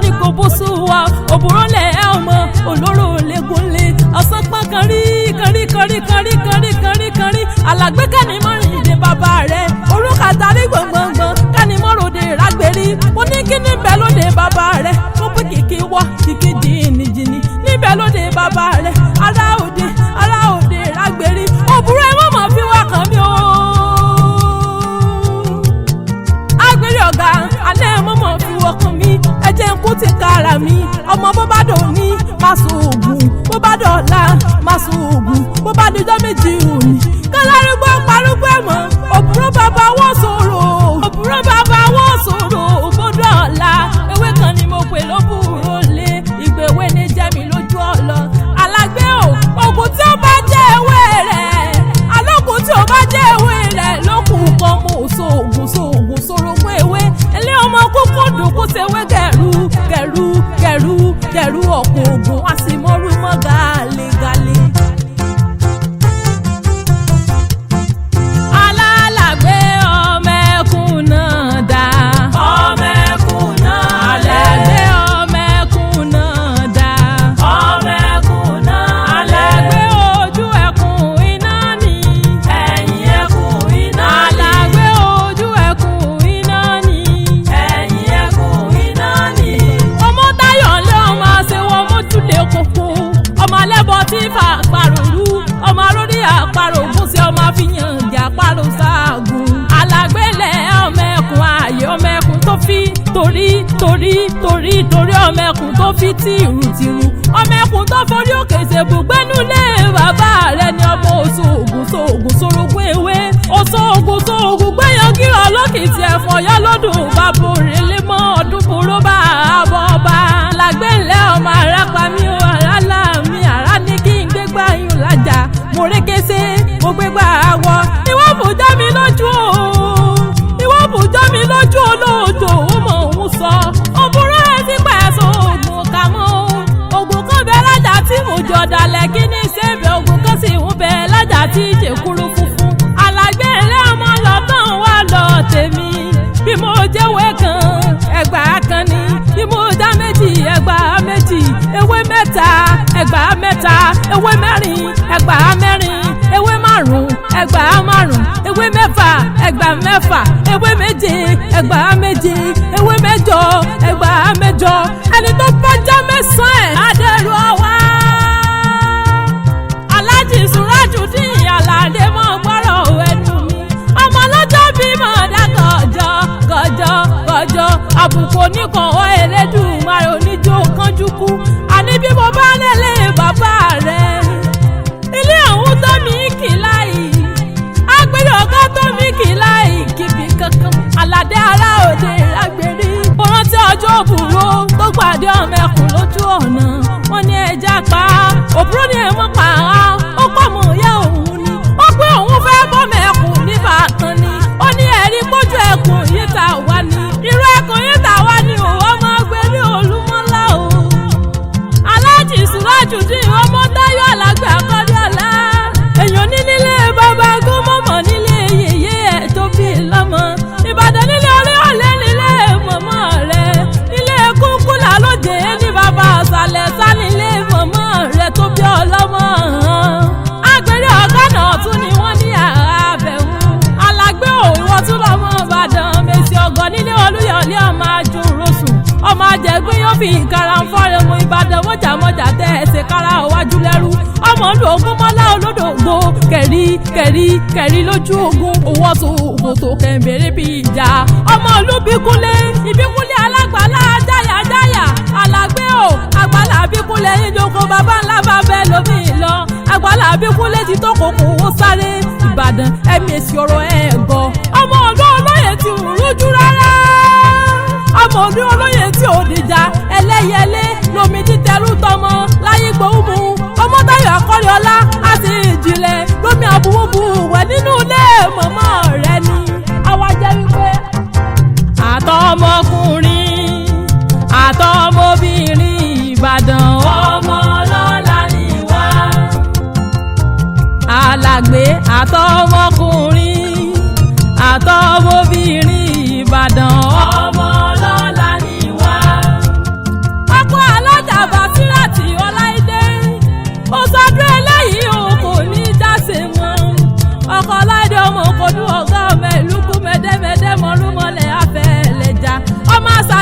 ní kò bó sùn wa òbúrọ̀ lẹ̀ ẹ́ ọmọ olóró lẹ́gúnlé ọ̀sán pọ́n kanrí alàgbé kẹ́ni mọ́rin ìdè bàbá rẹ̀ orúkà tarí gbọ̀ngbọ̀ngbọ̀n kẹ́ni mọ́ròdè rágbèrí mo ní kí níbẹ̀ lóde bàbá rẹ̀ mo pé kìkì wọ́ kìkì jìnnìjìnnì níbẹ̀ lóde bàbá rẹ̀ ará òde rágbèrí òbúrọ̀ ẹ̀ mọ̀ fi wá kàn mí o. Agbèrè ọ̀gá alẹ́ mọ́mọ́ fi wọ́kàn mi ẹ̀jẹ̀ ń kú ti kára mi ọmọ bó bá dò ní máa sùn òògùn bó bá dọ̀la máa sùn òògùn bó bá dijọ́ méjì òní kálárúgbó parúgbó ẹ̀mọ́ òbúrò bàbá wọ́n sọ̀rọ̀ òbódò ọ̀la ewé kan ni mo pè lóbùrò lé ìgbèwé ní jẹ́mi lójú ọ̀lọ́ Alagbe o ògùn tí ó bá jẹ́ ewé rẹ̀ alógùn tí ó bá jẹ́ ewé rẹ̀ lókùn kan mo sóògùn sorogún ewé ilé ọmọ kúkú dùn kó ṣewé gẹ̀rú ọ̀pọ̀ ògùn wá sí mọ́rú mọ́ gàlégàlé. Alálàgbé ọmọ ẹkùn náà dá. Ọmọ ẹkùn náà Alàgbé ọmọ ẹkùn náà dá. Ọmọ ẹkùn náà Alàgbé ojú ẹkùn iná ni. Ẹ̀yìn ẹkùn iná ni. Alàgbé ojú ẹkùn iná ni. Ẹ̀yìn ẹkùn iná ni. Omotayo lé ọmọ àṣewọ́ mójúlé kókó. Ọmọ alẹ́bọ̀ tí fà paròrú. Ọmọ arórí àparò ògùn sí ọmọ àfihàn ìjà àparò sáàgùn. Alàgbé lẹ̀ ọmọ ẹkùn ààyè ọmọ ẹkùn tó fi torí ọmọ ẹkùn tó fi tìrù ọmọ ẹkùn tó forí òkè ṣèbùgbẹ́nu lé bàbá rẹ̀ ní ọmọ òṣòògùn sorogún ewé òṣòògùn gbẹ̀yàn kírọ̀ lókìtì ẹ̀fọ́ yá lọ́dún bàbá òrèlé mọ́ ọdún burú bá àbọ̀ ọba. Alàgbé lẹ̀ ọmọ àràpá mi ò àràlà mi àrà ní kí n gbégbá yín lájà mo rékésé mo gbégbá àwọ̀ ìwọ́n bùjá mi lójú olóòjò ó mọ̀ òun sọ òbúrò ẹ̀ ti pẹ̀sùn ògùn kà mọ́ ògùn kan bẹ lájà tí mo jọ dalẹ̀ kí ní sẹ́bẹ̀ ògùn kan sì ń bẹ lájà tí ìjẹ̀kúrú funfun. Alàgbé ilé ọmọ lọ́tàn wà lọ tèmi bí mo jẹ́wé kan ẹgbàá kan ní bí mo já méjì ẹgbàá méjì ewé mẹ́ta ẹgbàá mẹ́ta ewé mẹ́rin ẹgbàá mẹ́rin ewé márùn ẹgbàá márùn ewé mẹ́fà ẹgbàá mẹ́fà ewé méje ẹgbàá méje ewé mẹ́jọ ẹgbàá mẹ́jọ ẹni tó bá já mẹ́sàn-án adẹ́rù ọwá. Alhaji Surajudeen Alade mọ́ gbọ́rọ̀ ẹnu mi ọmọ lọ́jọ́ bímọ dá gọjọ àbùkù oníkan ọ Elédùmarè oníjó kánjú kú àní bí mo bá lélẹ̀ bàbá rẹ̀ ilé ọ̀hún tó mi kì láì Agbèrè ọ̀gá tó mi kì láì kíbi kankan Aládé ará òde rágbèrí mo rántí ọjọ́ òbúrò tó gbàdé ọmọ ẹkùn lójú ọ̀nà wọn ní ẹja pa òbúrò ní ẹ̀mọ́ pa á ó pọ̀ mọ́ ìyá òun ni ó pé òun fẹ́ bọ́mọ ẹkùn níbàkan ni ó ní ẹ̀rí kójú ẹkùn yìí ta wá ní irú ẹkùn yìí ta wá ní òun ọmọ Agbèrè Olúmọ́lá o. Alhaji Surajudeen Omotayo Alagbe Akoriola èèyàn ní nílé bàbá gómọ̀mọ̀ nílé yèyé ẹ̀ tó bí lọ́mọ Ìbàdàn nílé orí ọ̀lẹ́ nílé mọ̀mọ́ rẹ̀ nílé kúkúlà lóde ní bàbá àṣàlẹ̀ sá nílé mọ̀mọ́ rẹ̀ tó bí ọlọ́mọ. Agbèrè ọ̀gá náà tún ni wọ́n ní àbẹ̀wò Alàgbé òwò tún lọ́mọ Ìbàdàn mèsì ọ̀gọ́ nílé Olúyọ̀lé ọmọ ajúròsùn ọmọ ajẹ̀gbín yóò fi ìkara ń fọ́rẹ̀ mọ Ìbàdàn mọ́jàmọ́jà tẹ́ ẹ̀sẹ̀ kára ọ̀wájú lẹ́rú ọmọ ìlú Ògúnmọ́lá olódògbò kẹ̀rí lójú ogun owó sòkòtò kẹ̀mbẹ̀rẹ̀ bí ìjà ọmọ ìlú Bíkúnlé Ìbíkúnlé alágbàlá jáyà Alàgbé o àgbàlá Bíkúnlé ìjókòó bàbá ńlá bàbá lómi lọ àgbàlá Bíkúnlé ti tó kòkò owó sáré Ìbàdàn ẹ̀mí èsì ọ̀rọ̀ ẹ̀ gbọ́ ọmọ ọ̀dọ́ olóyè ti rújú rárá ọmọ ọdún olóyè tí ò dìjà ẹlẹ́yẹlé lomi títẹrú tọmọ láyé gbòómù Omotayo Akoriola àti ìjìnlẹ̀ lómi àbúwọ́bù wẹ̀ nínú ilé mọ̀mọ́ rẹ̀ ni. àwa jẹ́ wípé àtọmọkùnrin àtọmọbìnrin Ìbàdàn ọmọ ọlọ́lá ni wá. Alàgbé àtọmọkùnrin àtọmọbìnrin Ìbàdàn ọmọ ọlọ́lá ni wá.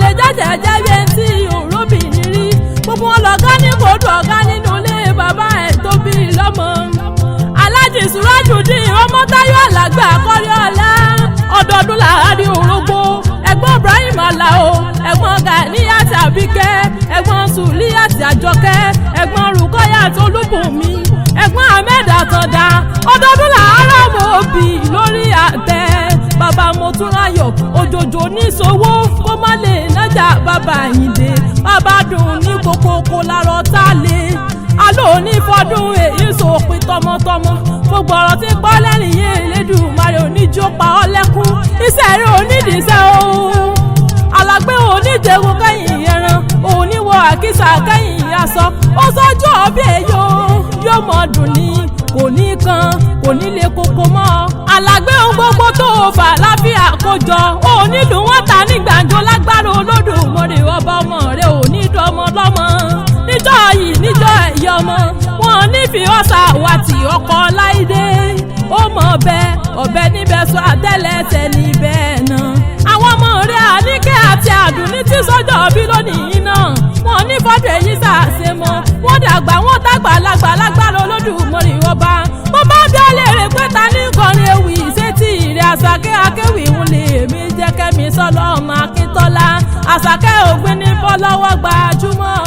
lè jẹ́jẹ́ jẹ́ bí ẹni tí òróbìnrin rí gbogbo wọn lọ́gá ní kóòdù ọ̀gá nínú ilé bàbá ẹ̀ tó bí lọ́mọ. Alhaji Surajudeen Omotayo Alagbe Akoriola ọdọọdún làárí orógbó ẹ̀gbọ́n Ibrahim Alao ẹ̀gbọ́n Ganiyat Abike ẹ̀gbọ́n Suliyat Àjọkẹ́ ẹ̀gbọ́n Rukayat Olúbùnmi ẹ̀gbọ́n Ahmed Àtàndá ọdọọdún làárọ̀ mọ́ òbí lórí àtẹ bàbá Motúnráyọ̀ òjòjò níṣòwò kó má lè nájà bàbá Àyìndé bàbá dùn ní kókókó lárọ̀ tá a lè aló ní fọdún èyí sòpin tọmọtọmọ gbogbo ọ̀rọ̀ tí pọ́ lẹ́rìn yé Elédùmarè oníjó pa ọ́ lẹ́kún iṣẹ́ rẹ̀ onídìíṣẹ́ òun Alagbe oníjẹ̀wò kẹ́yìn ẹran oníwọ àkísà kẹ́yìn aṣọ ó sọ́jú ọbí èyó yóò mọ̀ dùn ní kò ní kan kò ní lè koko mọ́ Alagbe ohun gbogbo tó fà láfíà kójọ onílù wọn ta ní gbàǹjo lágbára Olódùmarè ọba ọmọ rẹ̀ onídọ́mọ lọ́mọ níjọ́ yìí níjọ́ ẹ̀yẹ ọmọ wọn nífẹ̀ẹ́ ọ̀sà wàtí ọkọ̀ láìdé ó mọ̀ ọ̀bẹ níbẹ̀ sọ àtẹ́lẹsẹ̀ níbẹ̀ náà àwọn ọmọ rẹ̀ Àníkẹ́ àti Àdùnní tí sọ́jọ́ bí lónìí náà wọn ní fọ́dọ̀ èyí sàṣe mọ́ wọn dàgbà wọn tàgbà lágbà lágbára Olódùmarè ọba wọn bá bí ọlẹ́rẹ̀ pé ta ní kọrin ewì sétí rẹ̀ Àṣàkẹ́ akéwì ń lè mí jẹ́ kẹ́mi sọ́lọ́ ọmọ Akíntọ́lá Àṣàkẹ́ ògbìn ní bọ́ lọ́wọ́ gbajúmọ̀.